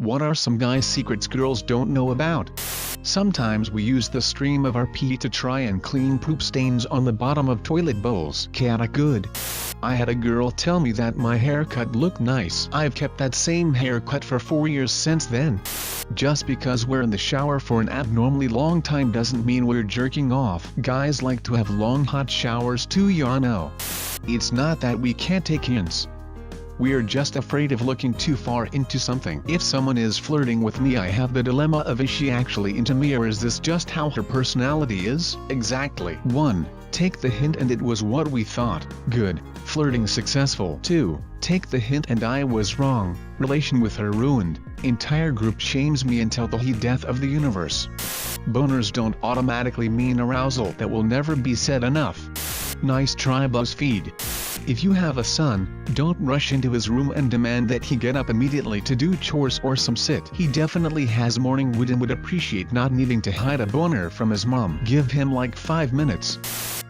What are some guys' secrets girls don't know about? Sometimes we use the stream of our pee to try and clean poop stains on the bottom of toilet bowls. Kinda good. I had a girl tell me that my haircut looked nice. I've kept that same haircut for 4 years since then. Just because we're in the shower for an abnormally long time doesn't mean we're jerking off. Guys like to have long hot showers too, you know. It's not that we can't take hints. We're just afraid of looking too far into something. If someone is flirting with me, I have the dilemma of, is she actually into me, or is this just how her personality is? Exactly. 1. Take the hint and it was what we thought. Good. Flirting successful. 2. Take the hint and I was wrong. Relation with her ruined. Entire group shames me until the death of the universe. Boners don't automatically mean arousal. That will never be said enough. Nice try, BuzzFeed. If you have a son, don't rush into his room and demand that he get up immediately to do chores or some sit. He definitely has morning wood and would appreciate not needing to hide a boner from his mom. Give him like 5 minutes.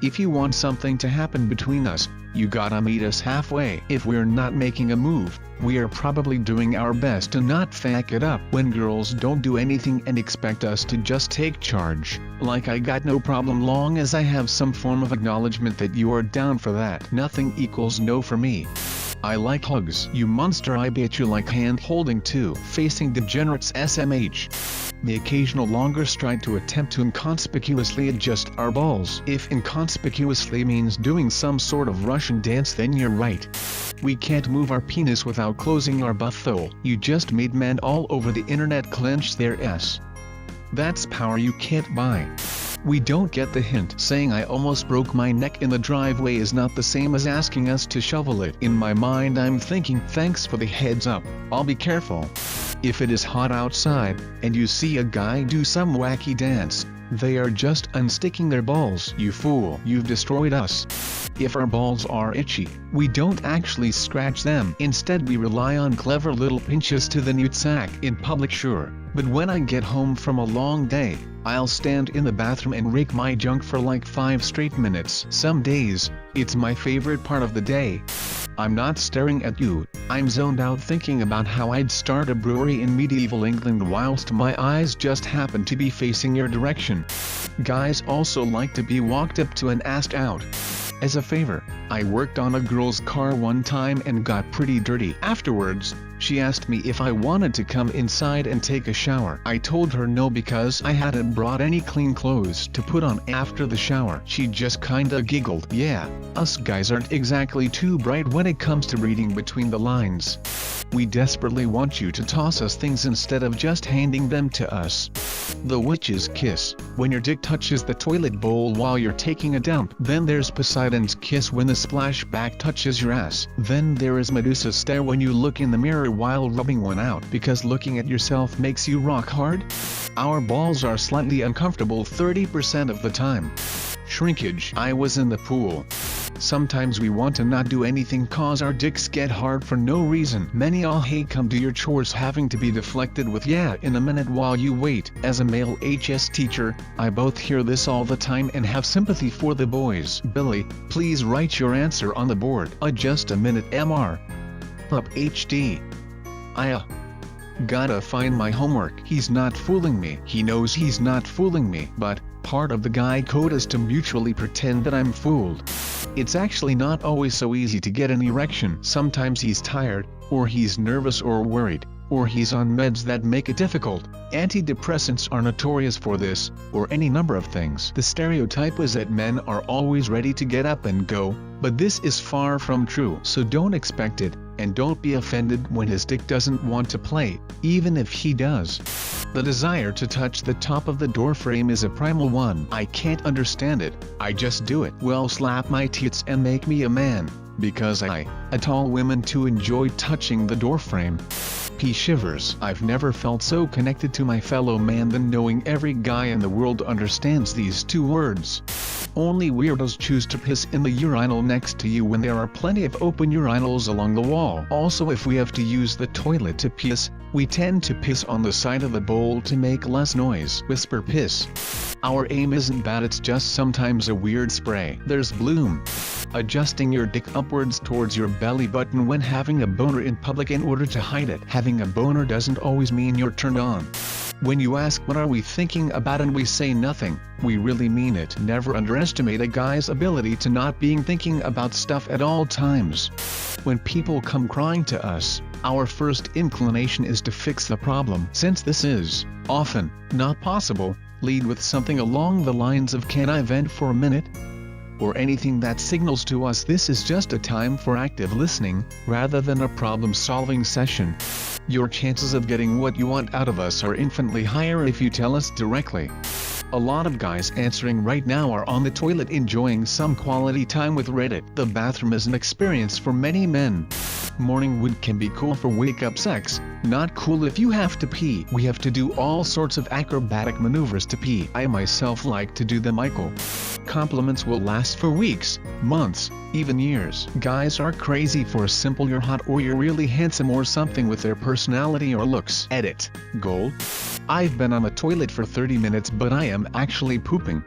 If you want something to happen between us, you gotta meet us halfway. If we're not making a move, we are probably doing our best to not fuck it up. When girls don't do anything and expect us to just take charge, like I got no problem long as I have some form of acknowledgement that you are down for that. Nothing equals no for me. I like hugs. You monster, I bet you like hand holding too. Facing degenerates SMH. The occasional longer stride to attempt to inconspicuously adjust our balls. If inconspicuously means doing some sort of Russian dance, then you're right. We can't move our penis without closing our butthole. You just made men all over the internet clench their S. That's power you can't buy. We don't get the hint. Saying I almost broke my neck in the driveway is not the same as asking us to shovel it. In my mind I'm thinking, thanks for the heads up, I'll be careful. If it is hot outside, and you see a guy do some wacky dance, they are just unsticking their balls. You fool, you've destroyed us. If our balls are itchy, we don't actually scratch them. Instead we rely on clever little pinches to the nutsack. In public, sure, but when I get home from a long day, I'll stand in the bathroom and rake my junk for like 5 straight minutes. Some days, it's my favorite part of the day. I'm not staring at you, I'm zoned out thinking about how I'd start a brewery in medieval England whilst my eyes just happen to be facing your direction. Guys also like to be walked up to and asked out. As a favor, I worked on a girl's car one time and got pretty dirty. Afterwards, she asked me if I wanted to come inside and take a shower. I told her no because I hadn't brought any clean clothes to put on after the shower. She just kinda giggled. Yeah, us guys aren't exactly too bright when it comes to reading between the lines. We desperately want you to toss us things instead of just handing them to us. The witch's kiss, when your dick touches the toilet bowl while you're taking a dump. Then there's Poseidon's kiss when the splashback touches your ass. Then there is Medusa's stare when you look in the mirror while rubbing one out because looking at yourself makes you rock hard. Our balls are slightly uncomfortable 30% of the time. Shrinkage. I was in the pool. Sometimes we want to not do anything cause our dicks get hard for no reason. Many all hate come to your chores having to be deflected with yeah in a minute while you wait. As a male HS teacher, I both hear this all the time and have sympathy for the boys. Billy, please write your answer on the board. Just a minute MR. Pup HD. Gotta find my homework. He's not fooling me. He knows he's not fooling me, but part of the guy code is to mutually pretend that I'm fooled. It's actually not always so easy to get an erection. Sometimes he's tired, or he's nervous or worried, or he's on meds that make it difficult. Antidepressants are notorious for this, or any number of things. The stereotype is that men are always ready to get up and go, but this is far from true. So don't expect it, and don't be offended when his dick doesn't want to play, even if he does. The desire to touch the top of the door frame is a primal one. I can't understand it, I just do it. Well, slap my tits and make me a man, because I, a tall woman to enjoy touching the door frame. He shivers. I've never felt so connected to my fellow man than knowing every guy in the world understands these 2 words. Only weirdos choose to piss in the urinal next to you when there are plenty of open urinals along the wall. Also, if we have to use the toilet to piss, we tend to piss on the side of the bowl to make less noise. Whisper piss. Our aim isn't bad, it's just sometimes a weird spray. There's bloom. Adjusting your dick upwards towards your belly button when having a boner in public in order to hide it. Having a boner doesn't always mean you're turned on. When you ask what are we thinking about and we say nothing, we really mean it. Never underestimate a guy's ability to not being thinking about stuff at all times. When people come crying to us, our first inclination is to fix the problem. Since this is, often, not possible, lead with something along the lines of "Can I vent for a minute?" or anything that signals to us this is just a time for active listening, rather than a problem-solving session. Your chances of getting what you want out of us are infinitely higher if you tell us directly. A lot of guys answering right now are on the toilet enjoying some quality time with Reddit. The bathroom is an experience for many men. Morning wood can be cool for wake-up sex, not cool if you have to pee. We have to do all sorts of acrobatic maneuvers to pee. I myself like to do the Michael. Compliments will last for weeks, months, even years. Guys are crazy for a simple "you're hot" or "you're really handsome" or something with their personality or looks. Edit. Goal. I've been on the toilet for 30 minutes but I am actually pooping.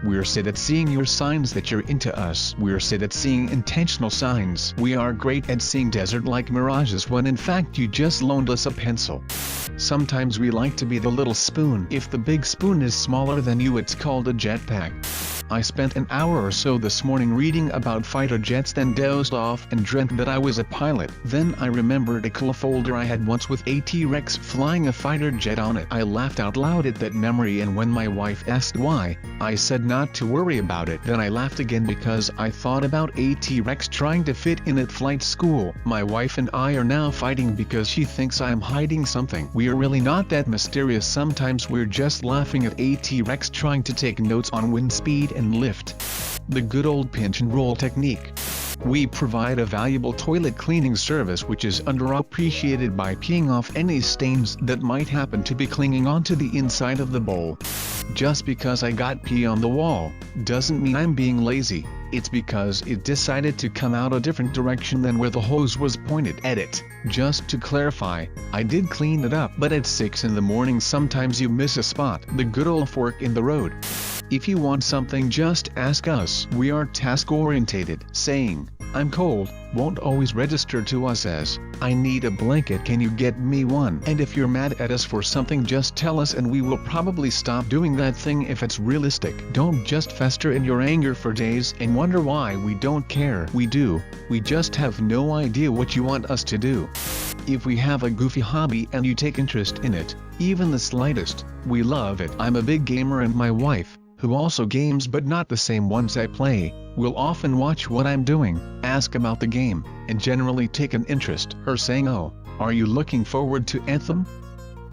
We're good at seeing your signs that you're into us. We're good at seeing intentional signs. We are great at seeing desert-like mirages when in fact you just loaned us a pencil. Sometimes we like to be the little spoon. If the big spoon is smaller than you, it's called a jetpack. I spent an hour or so this morning reading about fighter jets, then dozed off and dreamt that I was a pilot. Then I remembered a cool folder I had once with a T-Rex flying a fighter jet on it. I laughed out loud at that memory, and when my wife asked why, I said not to worry about it. Then I laughed again because I thought about a T-Rex trying to fit in at flight school. My wife and I are now fighting because she thinks I am hiding something. We are really not that mysterious. Sometimes we're just laughing at a T-Rex trying to take notes on wind speed and lift. The good old pinch and roll technique. We provide a valuable toilet cleaning service which is underappreciated by peeing off any stains that might happen to be clinging onto the inside of the bowl. Just because I got pee on the wall, doesn't mean I'm being lazy. It's because it decided to come out a different direction than where the hose was pointed. Edit. Just to clarify, I did clean it up, but at 6 in the morning sometimes you miss a spot. The good old fork in the road. If you want something, just ask us. We are task-orientated. Saying, "I'm cold," won't always register to us as, "I need a blanket, can you get me one?" And if you're mad at us for something, just tell us and we will probably stop doing that thing if it's realistic. Don't just fester in your anger for days and wonder why we don't care. We do, we just have no idea what you want us to do. If we have a goofy hobby and you take interest in it, even the slightest, we love it. I'm a big gamer, and my wife, who also games but not the same ones I play, will often watch what I'm doing, ask about the game, and generally take an interest. Her saying, "Oh, are you looking forward to Anthem?"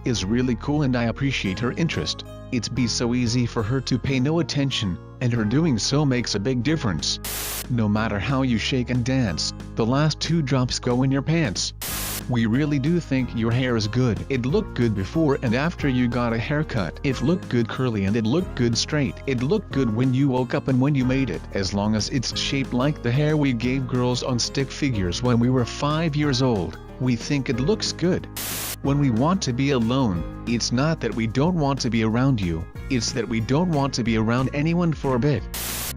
is really cool, and I appreciate her interest. It's be so easy for her to pay no attention, and her doing so makes a big difference. No matter how you shake and dance, the last 2 drops go in your pants. We really do think your hair is good. It looked good before and after you got a haircut. It looked good curly and it looked good straight. It looked good when you woke up and when you made it. As long as it's shaped like the hair we gave girls on stick figures when we were 5 years old, we think it looks good. When we want to be alone, it's not that we don't want to be around you, it's that we don't want to be around anyone for a bit.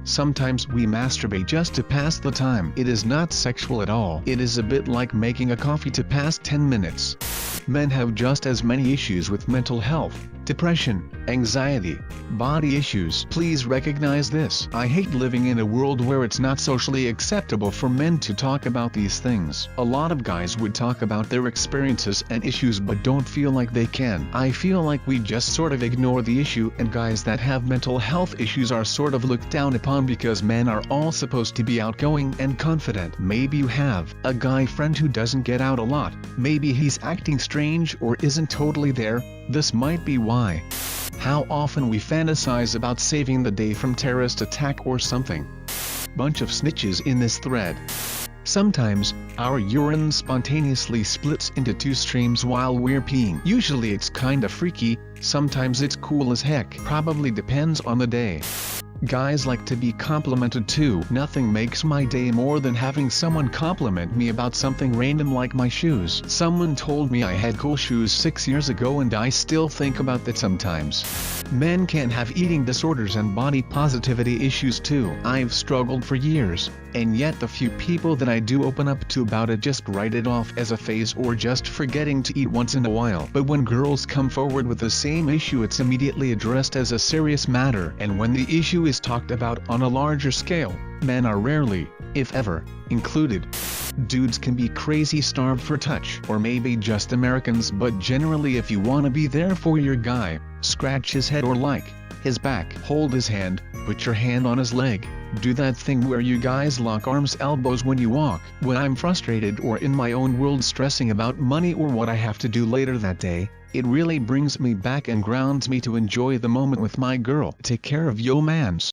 Sometimes we masturbate just to pass the time. It is not sexual at all. It is a bit like making a coffee to pass 10 minutes. Men have just as many issues with mental health, depression, anxiety, body issues. Please recognize this. I hate living in a world where it's not socially acceptable for men to talk about these things. A lot of guys would talk about their experiences and issues but don't feel like they can. I feel like we just sort of ignore the issue, and guys that have mental health issues are sort of looked down upon because men are all supposed to be outgoing and confident. Maybe you have a guy friend who doesn't get out a lot. Maybe he's acting strange or isn't totally there. This might be why. How often we fantasize about saving the day from terrorist attack or something. Bunch of snitches in this thread. Sometimes, our urine spontaneously splits into 2 streams while we're peeing. Usually it's kinda freaky, sometimes it's cool as heck. Probably depends on the day. Guys like to be complimented too. Nothing makes my day more than having someone compliment me about something random like my shoes. Someone told me I had cool shoes 6 years ago and I still think about that sometimes. Men can have eating disorders and body positivity issues too. I've struggled for years, and yet the few people that I do open up to about it just write it off as a phase or just forgetting to eat once in a while. But when girls come forward with the same issue, it's immediately addressed as a serious matter, and when the issue is talked about on a larger scale, men are rarely, if ever, included. Dudes can be crazy starved for touch, or maybe just Americans, but generally if you want to be there for your guy, scratch his head or like his back, hold his hand, put your hand on his leg, do that thing where you guys lock arms elbows when you walk. When I'm frustrated or in my own world stressing about money or what I have to do later that day, it really brings me back and grounds me to enjoy the moment with my girl. Take care of yo mans.